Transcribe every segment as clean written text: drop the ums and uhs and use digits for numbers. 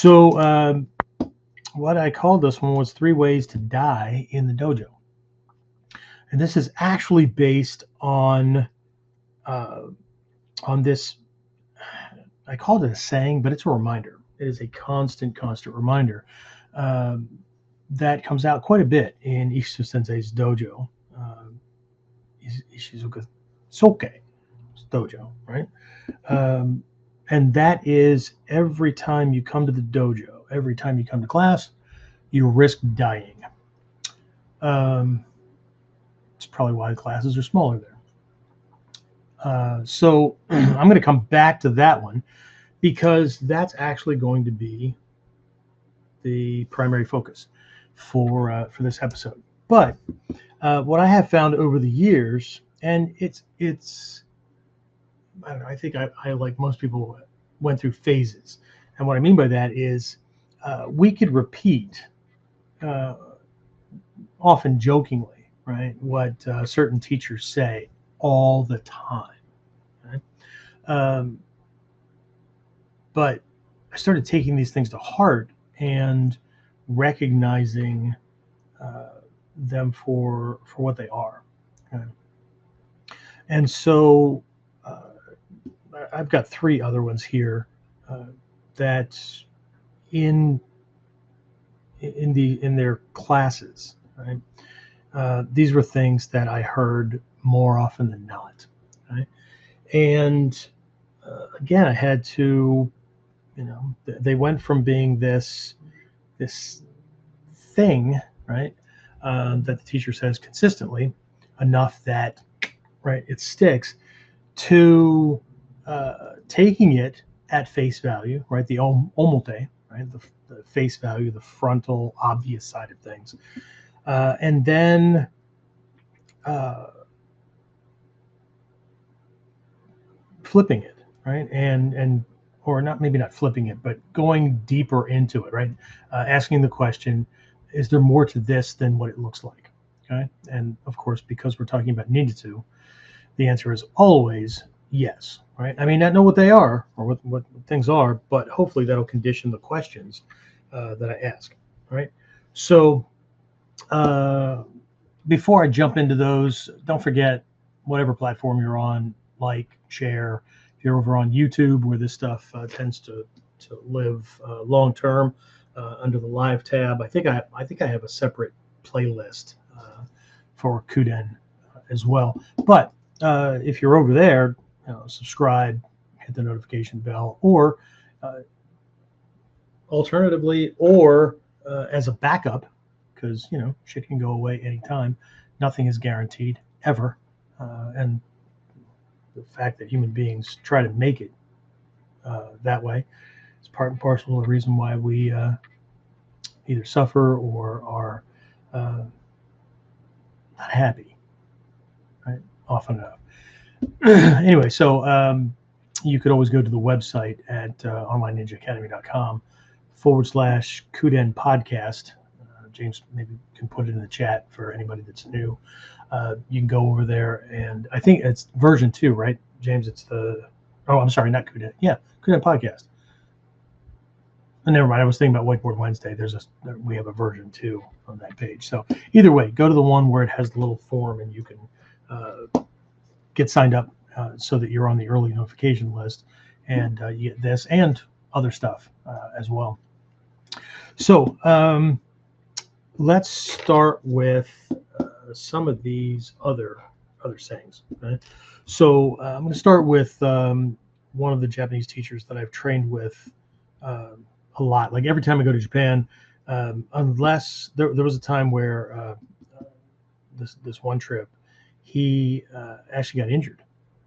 So what I called this one was 3 ways to die in the dojo. And this is actually based uh, on this. I called it a saying, but it's a reminder. It is a constant reminder um, that comes out quite a bit in Ishizu Sensei's dojo, uh, Ishizuka Soke dojo, right? Um, and that is every time you come to the dojo, every time you come to class, you risk dying. Um, it's probably why the classes are smaller there. So I'm going to come back to that one because that's actually going to be the primary focus for this episode. But what I have found over the years, and it's I don't know, I think I like most people went through phases, and what I mean by that is we could repeat uh, often jokingly, right, what certain teachers say all the time. Right? Um, but I started taking these things to heart and recognizing uh, them for what they are. Okay? And so I've got 3 other ones here uh, that in in their classes, right? These were things that I heard more often than not, right? And again, I had to, they went from being this thing, right, that the teacher says consistently enough that, right, it sticks, to taking it at face value, right, the omote, right, the face value, the frontal, obvious side of things, and then uh, flipping it, right, and or not, maybe not flipping it, but going deeper into it, right, asking the question, is there more to this than what it looks like? Okay, and of course, because we're talking about ninjutsu, the answer is always yes, right? I may not know what they are or what things are, but hopefully that'll condition the questions that I ask, right? So uh, before I jump into those, don't forget, whatever platform you're on, like, share. If you're over on YouTube, where this stuff tends to live long term, under the live tab, I think I have a separate playlist for Kuden as well. But if you're over there, subscribe, hit the notification bell, or uh, alternatively, or as a backup, because shit can go away anytime. Nothing is guaranteed ever, and the fact that human beings try to make it that way is part and parcel of the reason why we either suffer or are not happy, right? Often enough. Anyway, so you could always go to the website at onlineninjaacademy.com/Kuden podcast. James maybe can put it in the chat for anybody that's new. You can go over there, and I think it's version 2, right, James? It's I'm sorry, not Kuden. Yeah, Kuden podcast. Never mind. I was thinking about Whiteboard Wednesday. We have a version 2 on that page. So either way, go to the one where it has the little form, and you can get signed up so that you're on the early notification list, and you get this and other stuff as well. So let's start with some of these other sayings. Right? So I'm going to start with one of the Japanese teachers that I've trained with a lot. Like every time I go to Japan, unless there was a time where this one trip, he actually got injured.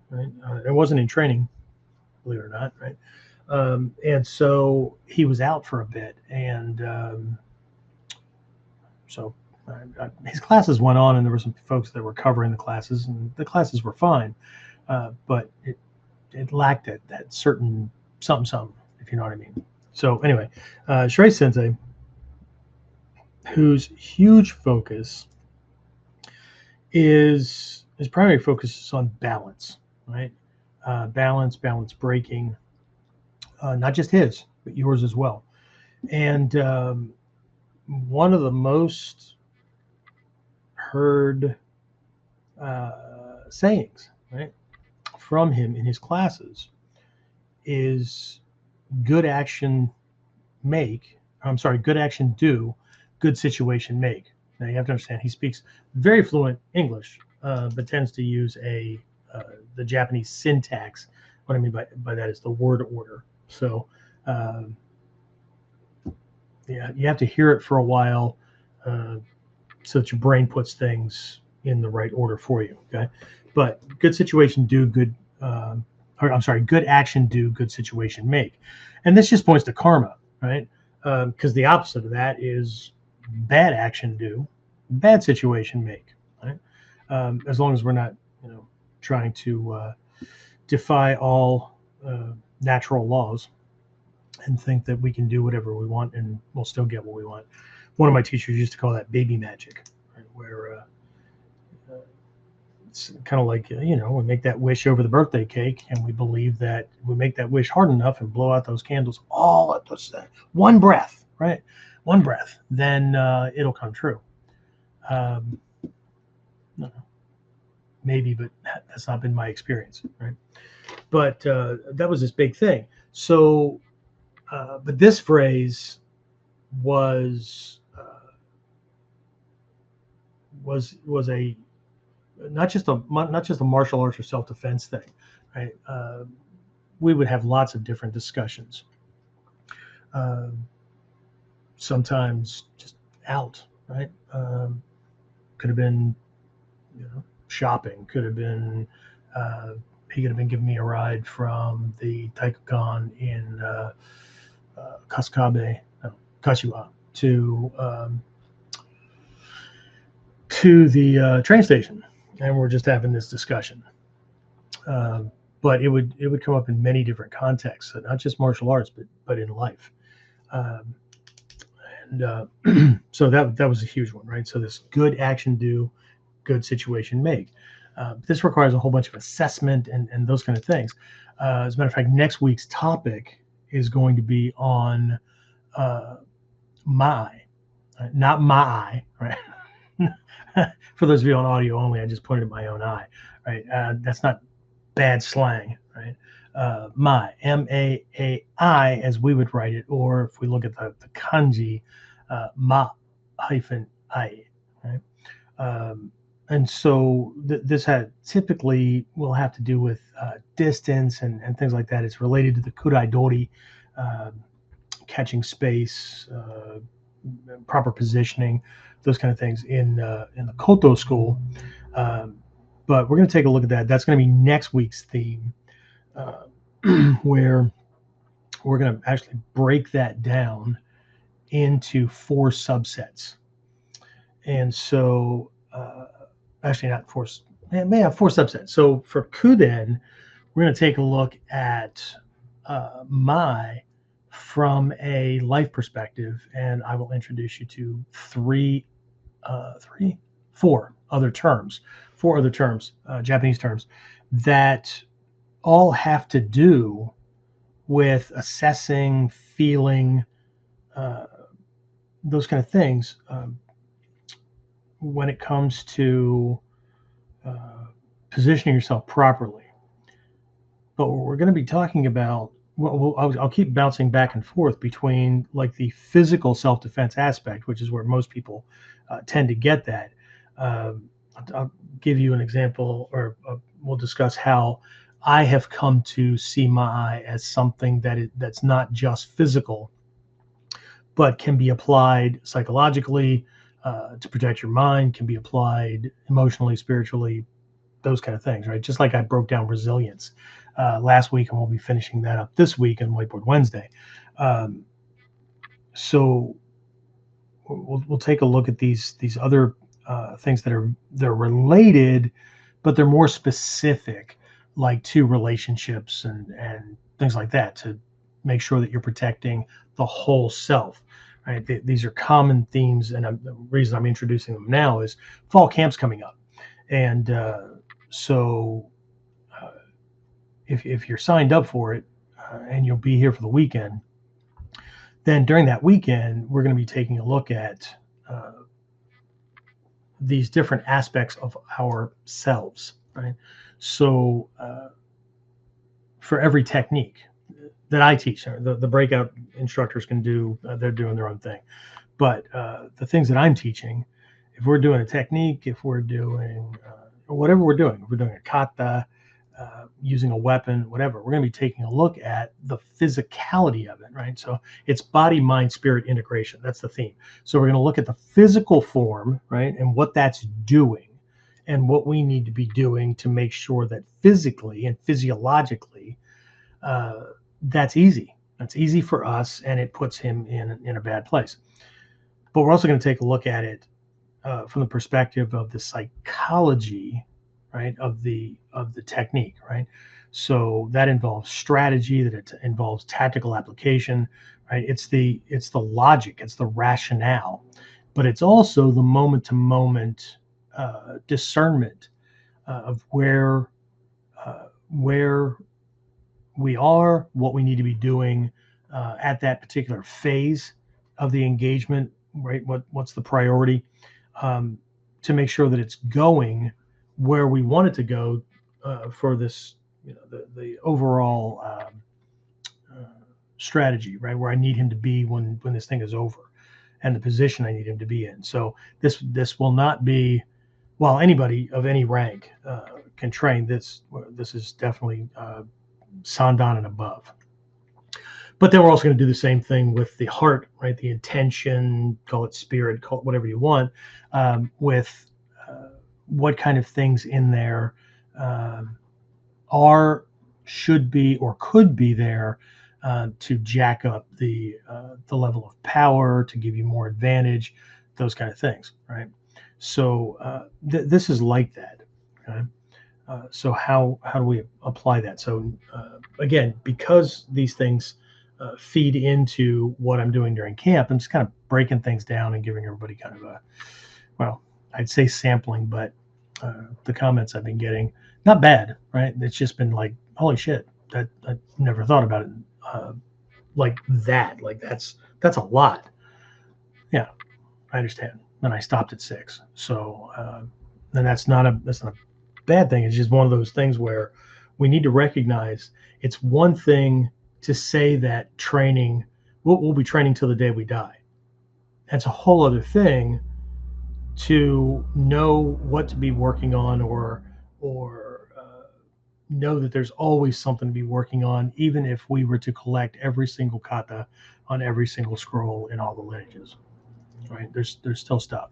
Right, it wasn't in training, believe it or not. Right, and so he was out for a bit, and so his classes went on, and there were some folks that were covering the classes, and the classes were fine, but it lacked that certain something, if you know what I mean. So anyway, Shiraishi Sensei, whose huge focus is his primary focus is on balance, right? Balance breaking, not just his, but yours as well. And one of the most heard sayings, right, from him in his classes is good action make, I'm sorry, good action do, good situation make. Now you have to understand he speaks very fluent English, but tends to use the Japanese syntax. What I mean by that is the word order. So um, yeah, you have to hear it for a while uh, so that your brain puts things in the right order for you. Okay, but good situation do good. Or I'm sorry, good action do, good situation make, and this just points to karma, right? Because the opposite of that is bad action do, bad situation make, right? As long as we're not, trying to defy all natural laws and think that we can do whatever we want and we'll still get what we want. One of my teachers used to call that baby magic, right? Where it's kind of like, we make that wish over the birthday cake and we believe that we make that wish hard enough and blow out those candles all at one breath, right? One breath, then it'll come true. Um, no, maybe, but that's not been my experience, right? But that was this big thing. So, but this phrase was was a not just a martial arts or self defense thing, right? We would have lots of different discussions. Uh, Sometimes just out, right? Could have been, shopping. Could have been he could have been giving me a ride from the Taikukan in Kaskabe, no, Kashiwa to the train station, and we're just having this discussion. But it would come up in many different contexts, so not just martial arts, but in life. Um, and so that was a huge one, right? So this good action do, good situation make. This requires a whole bunch of assessment and those kind of things. As a matter of fact, next week's topic is going to be on my, not my eye, right? For those of you on audio only, I just pointed at my own eye, right? That's not bad slang, right? My, MAAI, as we would write it, or if we look at the kanji, ma hyphen I, right? And so this typically will have to do with distance and things like that. It's related to the kuraidori, uh, catching space, proper positioning, those kind of things in the Koto school. Um, but we're going to take a look at that. That's going to be next week's theme, uh, where we're going to actually break that down into 4 subsets. And so, actually, not 4, it may have 4 subsets. So for Kuden, we're going to take a look at my from a life perspective, and I will introduce you to 4 other terms, Japanese terms that all have to do with assessing, feeling, uh, those kind of things when it comes to uh, positioning yourself properly. But what we're going to be talking about, well, I'll keep bouncing back and forth between like the physical self-defense aspect, which is where most people tend to get that. I'll give you an example, or we'll discuss how I have come to see my eye as something that's not just physical, but can be applied psychologically to protect your mind, can be applied emotionally, spiritually, those kind of things, right? Just like I broke down resilience last week, and we'll be finishing that up this week on Whiteboard Wednesday. So we'll take a look at these other things they're related, but they're more specific, like to relationships and things like that, to make sure that you're protecting the whole self. Right? These are common themes, and the reason I'm introducing them now is fall camp's coming up, and so if you're signed up for it and you'll be here for the weekend, then during that weekend, we're going to be taking a look at these different aspects of ourselves, right? So for every technique that I teach, the breakout instructors can do, they're doing their own thing. But the things that I'm teaching, if we're doing a technique, if we're doing whatever we're doing, if we're doing a kata, using a weapon, whatever, we're going to be taking a look at the physicality of it, right? So it's body, mind, spirit integration. That's the theme. So we're going to look at the physical form, right, and what that's doing, and what we need to be doing to make sure that physically and physiologically, that's easy. That's easy for us, and it puts him in a bad place. But we're also going to take a look at it from the perspective of the psychology, right, of the technique, right? So that involves strategy, that it involves tactical application, right? It's the logic, it's the rationale, but it's also the moment to moment discernment of where we are, what we need to be doing at that particular phase of the engagement, right? What's the priority, to make sure that it's going where we want it to go for this, the overall strategy, right? Where I need him to be when this thing is over, and the position I need him to be in. So this will not be, while anybody of any rank can train this. This is definitely Sandan and above. But then we're also going to do the same thing with the heart, right? The intention, call it spirit, call it whatever you want, with what kind of things in there should be, or could be there to jack up the level of power, to give you more advantage, those kind of things, right? So this is like that. Okay? So how do we apply that? So again, because these things feed into what I'm doing during camp, I'm just kind of breaking things down and giving everybody kind of a, well, I'd say sampling, but the comments I've been getting, not bad, right? It's just been like, holy shit, that I never thought about it like that. Like that's a lot. Yeah, I understand. Then I stopped at 6. So then that's not a bad thing. It's just one of those things where we need to recognize it's one thing to say that training, we'll be training till the day we die. That's a whole other thing to know what to be working on, or know that there's always something to be working on, even if we were to collect every single kata on every single scroll in all the lineages, right? There's still stuff.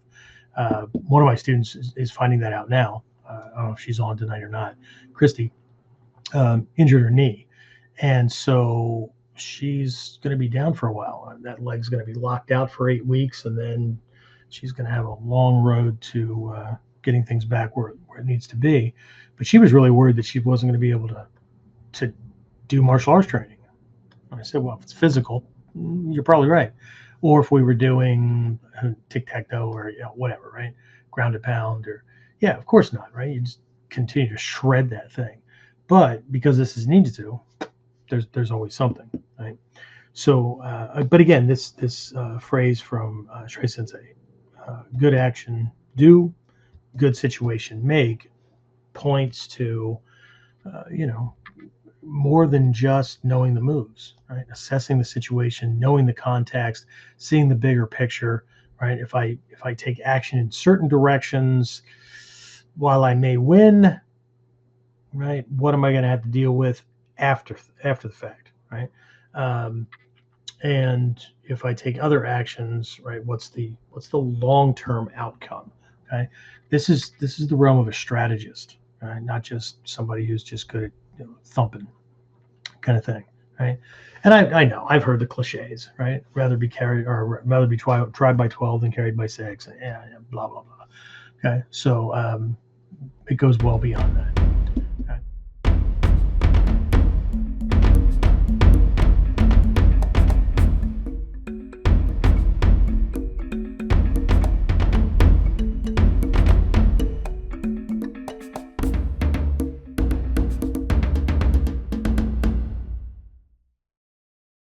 One of my students is finding that out now. I don't know if she's on tonight or not. Christy injured her knee, and so she's going to be down for a while. That leg's going to be locked out for 8 weeks, and then she's going to have a long road to getting things back where it needs to be. But she was really worried that she wasn't going to be able to do martial arts training. And I said, well, if it's physical, you're probably right. Or if we were doing tic-tac-toe or whatever, right? Ground and pound, or yeah, of course not, right? You just continue to shred that thing. But because this is Ninjutsu, there's always something, right? So, but again, this phrase from Shiraishi Sensei, good action do, good situation make, points to, more than just knowing the moves, right? Assessing the situation, knowing the context, seeing the bigger picture, right? If I take action in certain directions, while I may win, right, what am I going to have to deal with after the fact, right? And if I take other actions, right, what's the long-term outcome? Okay, this is the realm of a strategist, right? Not just somebody who's just good at thumping, kind of thing, right? And I know I've heard the cliches, right? Rather be tried by 12 than carried by 6, and blah blah blah. Okay, so it goes well beyond that.